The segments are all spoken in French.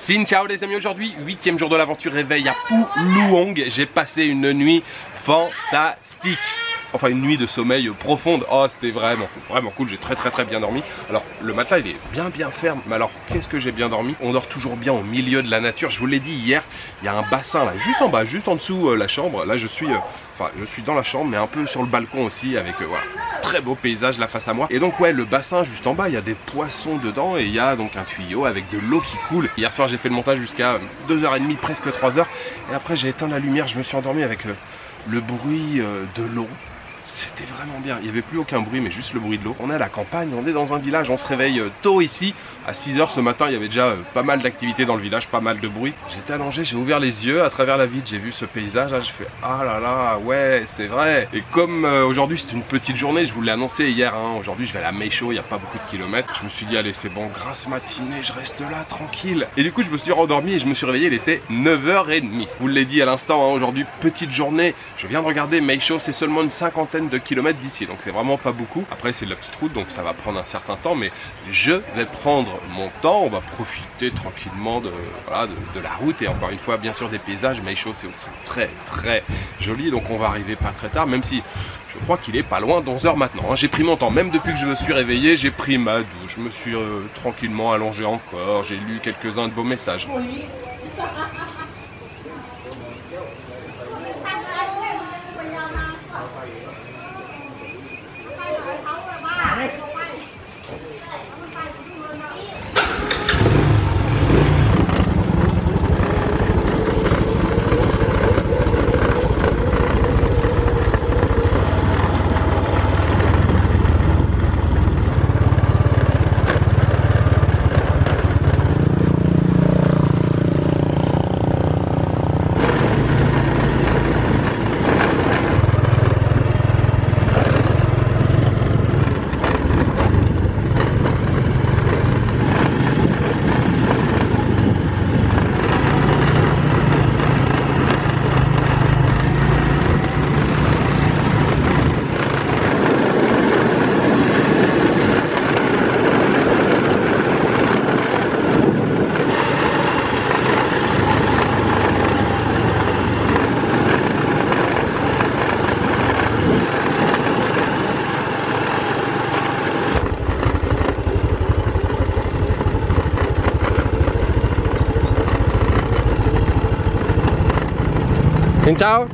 Xin ciao les amis, aujourd'hui 8e jour de l'aventure, réveil à Phu J'ai passé une nuit fantastique. Enfin une nuit de sommeil profonde. Oh c'était vraiment cool, j'ai très bien dormi. Alors le matelas il est bien ferme. Mais alors qu'est-ce que j'ai bien dormi? On dort toujours bien au milieu de la nature. Je vous l'ai dit hier, il y a un bassin là, juste en bas, juste en dessous la chambre. Là je suis dans la chambre mais un peu sur le balcon aussi avec voilà, très beau paysage là face à moi. Et donc ouais, le bassin juste en bas, il y a des poissons dedans et il y a donc un tuyau avec de l'eau qui coule. Hier soir j'ai fait le montage jusqu'à 2h30, presque 3h. Et après j'ai éteint la lumière, je me suis endormi avec le bruit de l'eau. C'était vraiment bien, il n'y avait plus aucun bruit mais juste le bruit de l'eau. On est à la campagne, on est dans un village, on se réveille tôt ici. À 6h ce matin, il y avait déjà pas mal d'activités dans le village, pas mal de bruit. J'étais allongé, j'ai ouvert les yeux, à travers la vitre, j'ai vu ce paysage là, je fais ah là là, ouais c'est vrai. Et comme aujourd'hui c'est une petite journée, je vous l'ai annoncé hier, hein, aujourd'hui je vais à la Meisho, il n'y a pas beaucoup de kilomètres. Je me suis dit allez c'est bon, grasse matinée, je reste là tranquille. Et du coup je me suis rendormi et je me suis réveillé, il était 9h30. Je vous l'ai dit à l'instant, hein, aujourd'hui petite journée. Je viens de regarder Meisho, c'est seulement une cinquantaine de kilomètres d'ici, donc c'est vraiment pas beaucoup. Après c'est de la petite route donc ça va prendre un certain temps, mais je vais prendre mon temps, on va profiter tranquillement de la route et encore une fois bien sûr des paysages. Meisho c'est aussi très joli, donc on va arriver pas très tard, même si je crois qu'il est pas loin d'11h maintenant, hein. J'ai pris mon temps, même depuis que je me suis réveillé, j'ai pris ma douche, je me suis tranquillement allongé encore, j'ai lu quelques-uns de vos messages. Xin chào.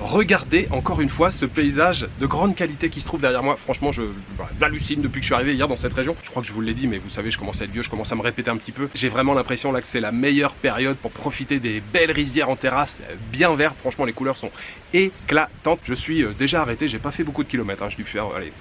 Regardez encore une fois ce paysage de grande qualité qui se trouve derrière moi. Franchement, j'hallucine depuis que je suis arrivé hier dans cette région. Je crois que je vous l'ai dit, mais vous savez, je commence à être vieux, je commence à me répéter un petit peu. J'ai vraiment l'impression là que c'est la meilleure période pour profiter des belles rizières en terrasse, bien vertes. Franchement, les couleurs sont éclatantes. Je suis déjà arrêté, j'ai pas fait beaucoup de kilomètres, hein. J'ai dû faire, allez,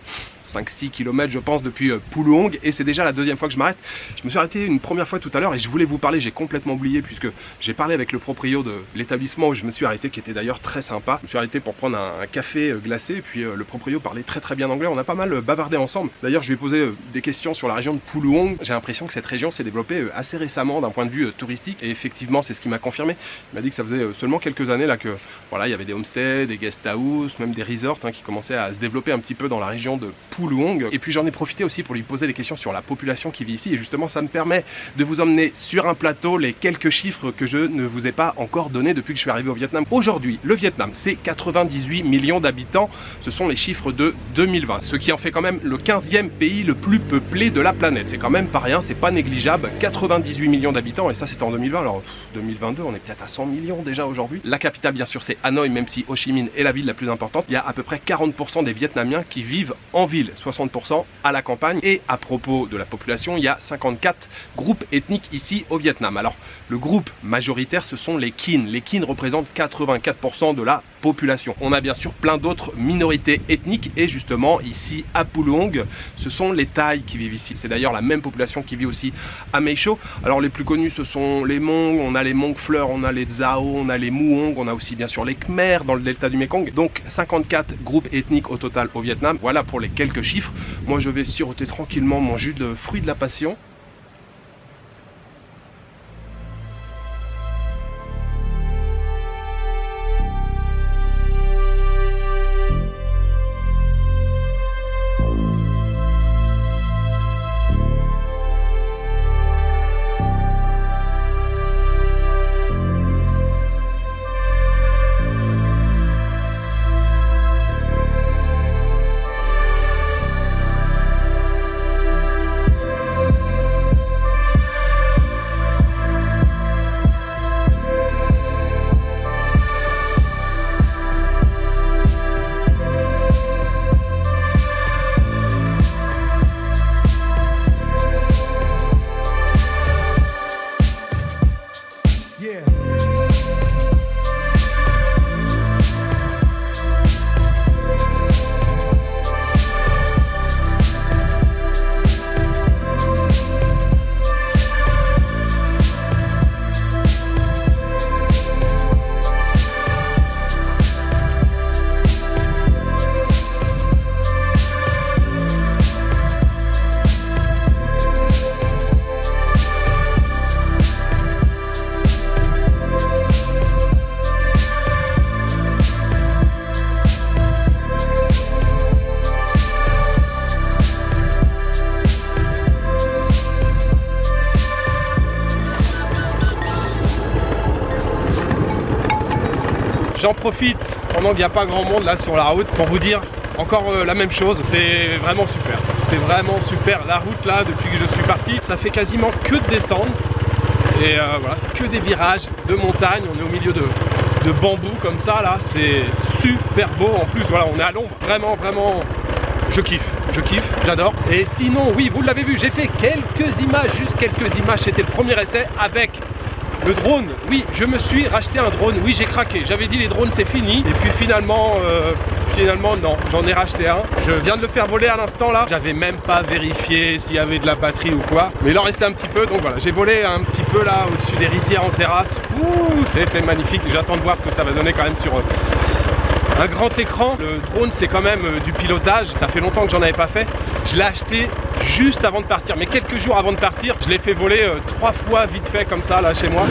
5-6 km je pense depuis Phu et c'est déjà la deuxième fois que je m'arrête. Je me suis arrêté une première fois tout à l'heure et je voulais vous parler, j'ai complètement oublié puisque j'ai parlé avec le proprio de l'établissement où je me suis arrêté qui était d'ailleurs très sympa. Je me suis arrêté pour prendre un café glacé et puis le proprio parlait très bien anglais, on a pas mal bavardé ensemble. D'ailleurs je lui ai posé des questions sur la région de Phu. J'ai l'impression que cette région s'est développée assez récemment d'un point de vue touristique et effectivement c'est ce qui m'a confirmé. Il m'a dit que ça faisait seulement quelques années là que voilà, il y avait des homestays, des guest house, même des resorts hein, qui commençaient à se développer un petit peu dans la région de Phu. Et puis j'en ai profité aussi pour lui poser des questions sur la population qui vit ici et justement ça me permet de vous emmener sur un plateau les quelques chiffres que je ne vous ai pas encore donnés depuis que je suis arrivé au Vietnam. Aujourd'hui le Vietnam c'est 98 millions d'habitants, ce sont les chiffres de 2020, ce qui en fait quand même le 15e pays le plus peuplé de la planète. C'est quand même pas rien, c'est pas négligeable, 98 millions d'habitants et ça c'est en 2020, alors 2022 on est peut-être à 100 millions déjà aujourd'hui. La capitale bien sûr c'est Hanoï, même si Ho Chi Minh est la ville la plus importante. Il y a à peu près 40% des Vietnamiens qui vivent en ville, 60% à la campagne. Et à propos de la population, il y a 54 groupes ethniques ici au Vietnam. Alors le groupe majoritaire ce sont les Kinh. Les Kinh représentent 84% de la population. On a bien sûr plein d'autres minorités ethniques et justement ici à Phu ce sont les Thaïs qui vivent ici. C'est d'ailleurs la même population qui vit aussi à Meisho. Alors les plus connus ce sont les Hmong, on a les Hmong fleurs, on a les Dao, on a les Muong, on a aussi bien sûr les Khmer dans le delta du Mekong. Donc 54 groupes ethniques au total au Vietnam. Voilà pour les quelques chiffres. Moi je vais siroter tranquillement mon jus de fruits de la passion. profite pendant qu'il n'y a pas grand monde là sur la route pour vous dire encore la même chose. C'est vraiment super. C'est vraiment super. La route là, depuis que je suis parti, ça fait quasiment que de descendre. Et voilà, c'est que des virages de montagne. On est au milieu de bambou comme ça là. C'est super beau. En plus, voilà, on est à l'ombre. Vraiment, vraiment. Je kiffe, j'adore. Et sinon, oui, vous l'avez vu, j'ai fait quelques images, juste quelques images. C'était le premier essai avec le drone. Oui, je me suis racheté un drone. Oui, j'ai craqué. J'avais dit les drones, c'est fini. Et puis finalement, non, j'en ai racheté un. Je viens de le faire voler à l'instant là. J'avais même pas vérifié s'il y avait de la batterie ou quoi. Mais il en restait un petit peu. Donc voilà, j'ai volé un petit peu là au-dessus des rizières en terrasse. Ouh, c'était magnifique. J'attends de voir ce que ça va donner quand même sur un grand écran. Le drone, c'est quand même du pilotage. Ça fait longtemps que j'en avais pas fait. Je l'ai acheté juste avant de partir, mais quelques jours avant de partir. Je l'ai fait voler 3 fois vite fait comme ça là chez moi.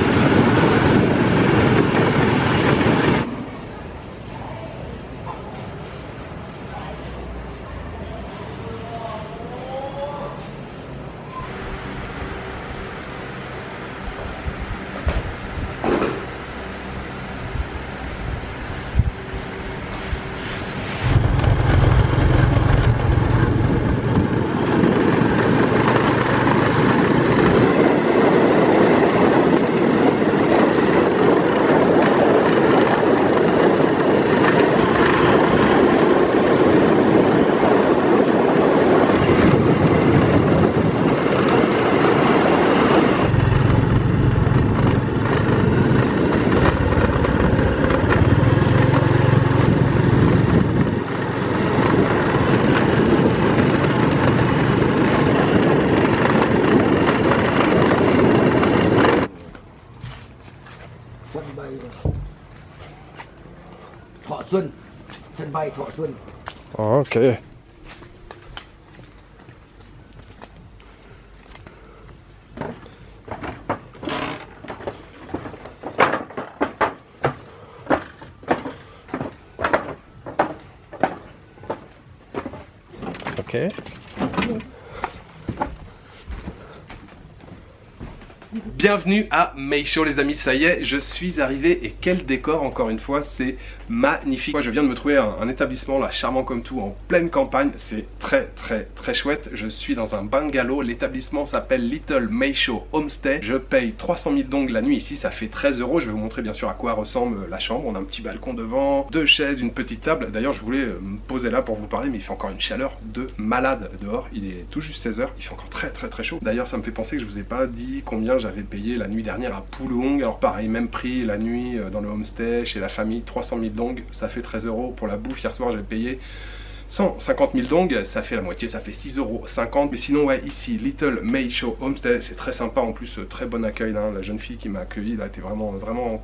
Ok. Ok. Bienvenue à Meisho les amis, ça y est, je suis arrivé et quel décor encore une fois, c'est magnifique. Moi je viens de me trouver un établissement là, charmant comme tout, en pleine campagne, c'est très chouette. Je suis dans un bungalow, l'établissement s'appelle Little Meisho Homestay. Je paye 300 000 dong la nuit ici, ça fait 13 €. Je vais vous montrer bien sûr à quoi ressemble la chambre. On a un petit balcon devant, 2 chaises, une petite table. D'ailleurs je voulais me poser là pour vous parler, mais il fait encore une chaleur de malade dehors. Il est tout juste 16 h, il fait encore très chaud. D'ailleurs ça me fait penser que je vous ai pas dit combien j'avais payé la nuit dernière à Pulung. Alors pareil, même prix la nuit dans le homestay chez la famille, 300 000 dong, ça fait 13 € pour la bouffe. Hier soir j'ai payé 150 000 dong, ça fait la moitié, ça fait 6,50 €. Mais sinon, ouais, ici, Little Meisho Homestay, c'est très sympa. En plus, très bon accueil. Hein. La jeune fille qui m'a accueilli, là, était vraiment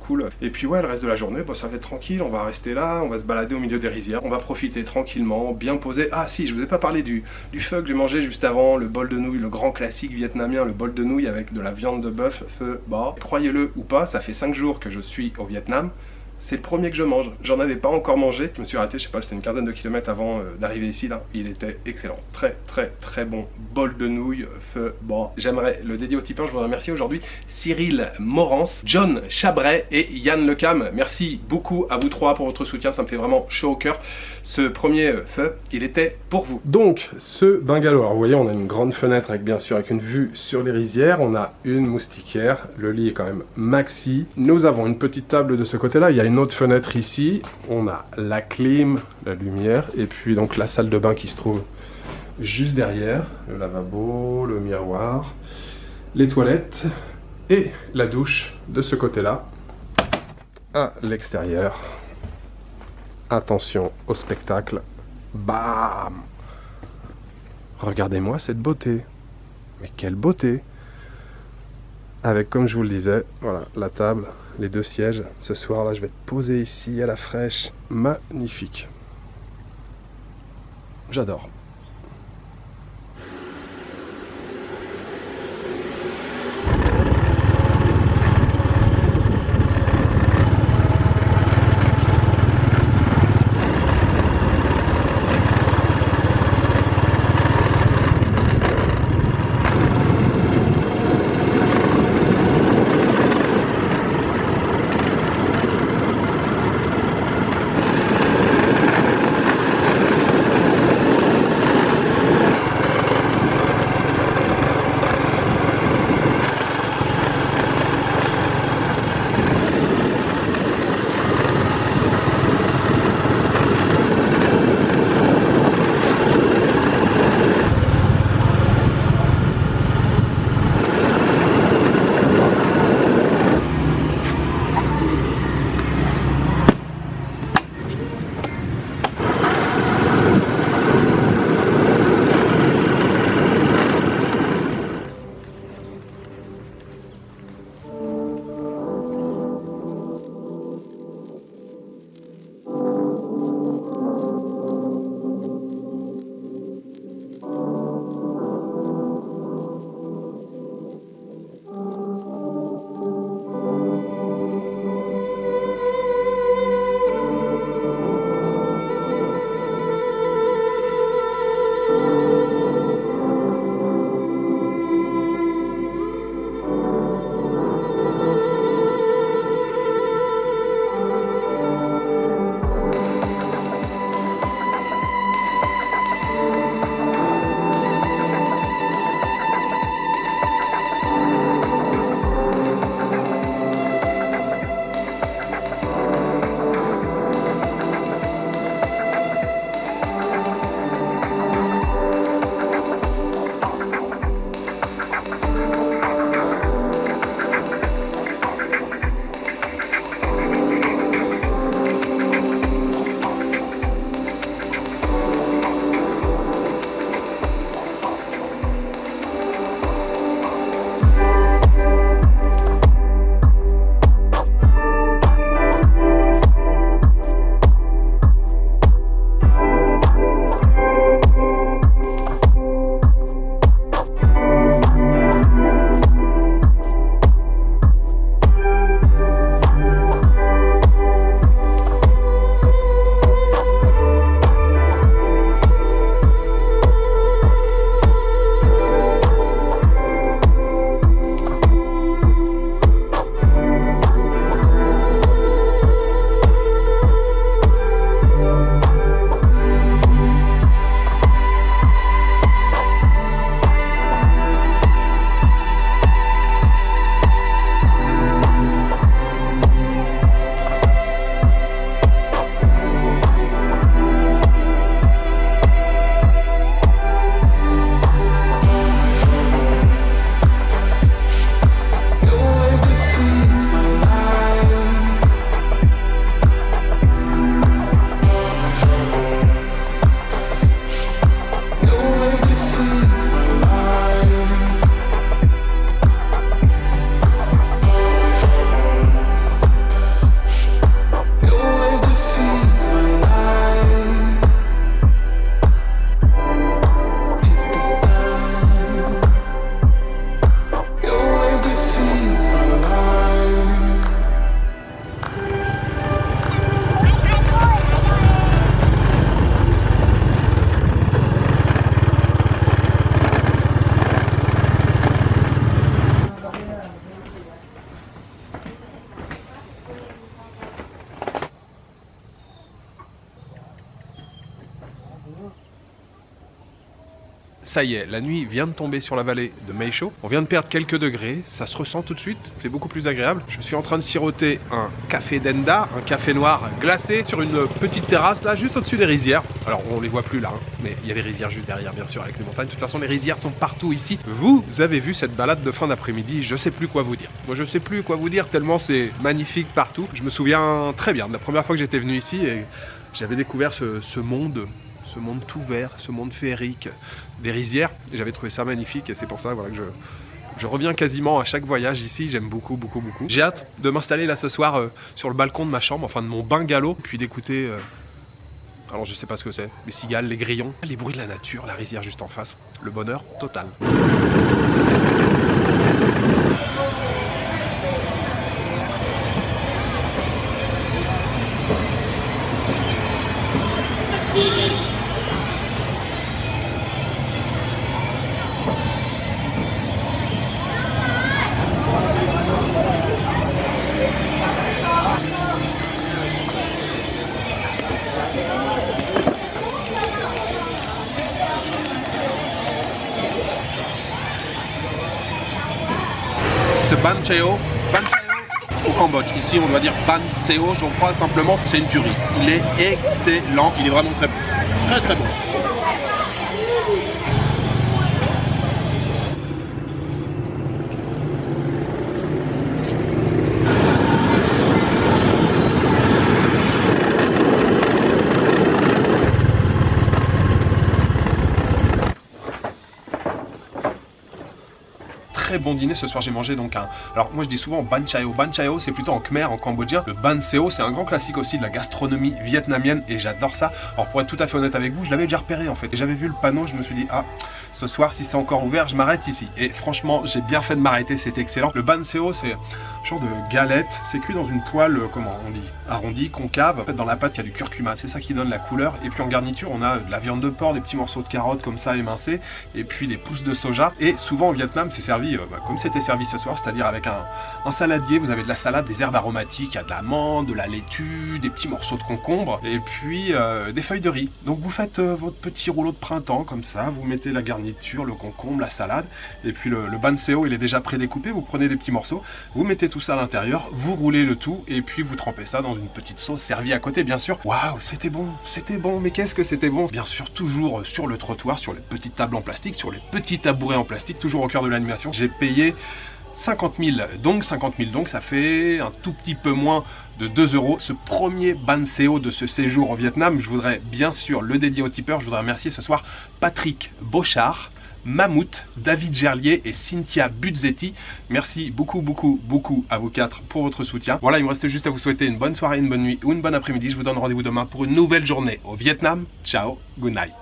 cool. Et puis, ouais, le reste de la journée, bah, ça va être tranquille. On va rester là, on va se balader au milieu des rizières. On va profiter tranquillement, bien posé. Ah, si, je vous ai pas parlé du pho que j'ai mangé juste avant, le bol de nouilles, le grand classique vietnamien, le bol de nouilles avec de la viande de bœuf, pho ba. Croyez-le ou pas, ça fait 5 jours que je suis au Vietnam. C'est le premier que je mange, j'en avais pas encore mangé, je me suis arrêté, je sais pas, c'était une quinzaine de kilomètres avant d'arriver ici là, il était excellent, très bon, bol de nouilles, feu, bon. J'aimerais le dédier aux tipeurs, je voudrais remercier aujourd'hui Cyril Morance, John Chabret et Yann Lecam. Merci beaucoup à vous trois pour votre soutien, ça me fait vraiment chaud au cœur. Ce premier feu, il était pour vous. Donc, ce bungalow, alors vous voyez, on a une grande fenêtre avec bien sûr avec une vue sur les rizières, on a une moustiquaire, le lit est quand même maxi. Nous avons une petite table de ce côté-là, il y a une autre fenêtre ici, on a la clim, la lumière, et puis donc la salle de bain qui se trouve juste derrière, le lavabo, le miroir, les toilettes et la douche de ce côté-là, à l'extérieur. Attention au spectacle, bam! Regardez-moi cette beauté, mais quelle beauté! Avec, comme je vous le disais, voilà, la table, les 2 sièges. Ce soir là, je vais te poser ici à la fraîche. Magnifique. J'adore. Ça y est, la nuit vient de tomber sur la vallée de Meisho. On vient de perdre quelques degrés, ça se ressent tout de suite, c'est beaucoup plus agréable. Je suis en train de siroter un café Denda, un café noir glacé sur une petite terrasse là, juste au-dessus des rizières. Alors on les voit plus là, hein, mais il y a des rizières juste derrière bien sûr avec les montagnes. De toute façon les rizières sont partout ici. Vous avez vu cette balade de fin d'après-midi, je sais plus quoi vous dire. Moi je sais plus quoi vous dire tellement c'est magnifique partout. Je me souviens très bien de la première fois que j'étais venu ici et j'avais découvert ce monde tout vert, ce monde féerique des rizières. J'avais trouvé ça magnifique et c'est pour ça voilà, que je reviens quasiment à chaque voyage ici. J'aime beaucoup, beaucoup, beaucoup. J'ai hâte de m'installer là ce soir sur le balcon de ma chambre, enfin de mon bungalow, puis d'écouter, alors je sais pas ce que c'est, les cigales, les grillons, les bruits de la nature, la rizière juste en face. Le bonheur total. Ce Bancheo au Cambodge. Ici, on doit dire Banseo, je crois simplement, c'est une tuerie. Il est excellent, il est vraiment très bon. Très très bon. Très bon dîner ce soir, j'ai mangé donc un... Alors moi je dis souvent Banchao. Banchao c'est plutôt en khmer, en cambodgien. Le Banseo c'est un grand classique aussi de la gastronomie vietnamienne et j'adore ça. Alors pour être tout à fait honnête avec vous, je l'avais déjà repéré en fait. Et j'avais vu le panneau, je me suis dit ah, ce soir si c'est encore ouvert, je m'arrête ici. Et franchement j'ai bien fait de m'arrêter, c'était excellent. Le Banseo c'est un genre de galette, c'est cuit dans une poêle, comment on dit, arrondie, concave. En fait dans la pâte il y a du curcuma, c'est ça qui donne la couleur. Et puis en garniture on a de la viande de porc, des petits morceaux de carottes comme ça émincés. Et puis des pousses de soja. Et souvent au Vietnam c'est servi comme c'était servi ce soir, c'est-à-dire avec un saladier. Vous avez de la salade, des herbes aromatiques, il y a de l'amande, de la laitue, des petits morceaux de concombre et puis des feuilles de riz. Donc vous faites votre petit rouleau de printemps comme ça, vous mettez la garniture, le concombre, la salade et puis le banseo il est déjà prédécoupé, vous prenez des petits morceaux, vous mettez tout ça à l'intérieur, vous roulez le tout et puis vous trempez ça dans une petite sauce servie à côté bien sûr. Waouh, c'était bon, mais qu'est-ce que c'était bon. Bien sûr toujours sur le trottoir, sur les petites tables en plastique, sur les petits tabourets en plastique, toujours au cœur de l'animation. J'ai payé 50 000 donc ça fait un tout petit peu moins de 2 €. Ce premier Banseo de ce séjour au Vietnam, je voudrais bien sûr le dédier aux tipeurs. Je voudrais remercier ce soir Patrick Bochard, Mammouth, David Gerlier et Cynthia Buzzetti. Merci beaucoup à vous quatre pour votre soutien. Voilà, il me reste juste à vous souhaiter une bonne soirée, une bonne nuit ou une bonne après-midi. Je vous donne rendez-vous demain pour une nouvelle journée au Vietnam. Ciao, good night.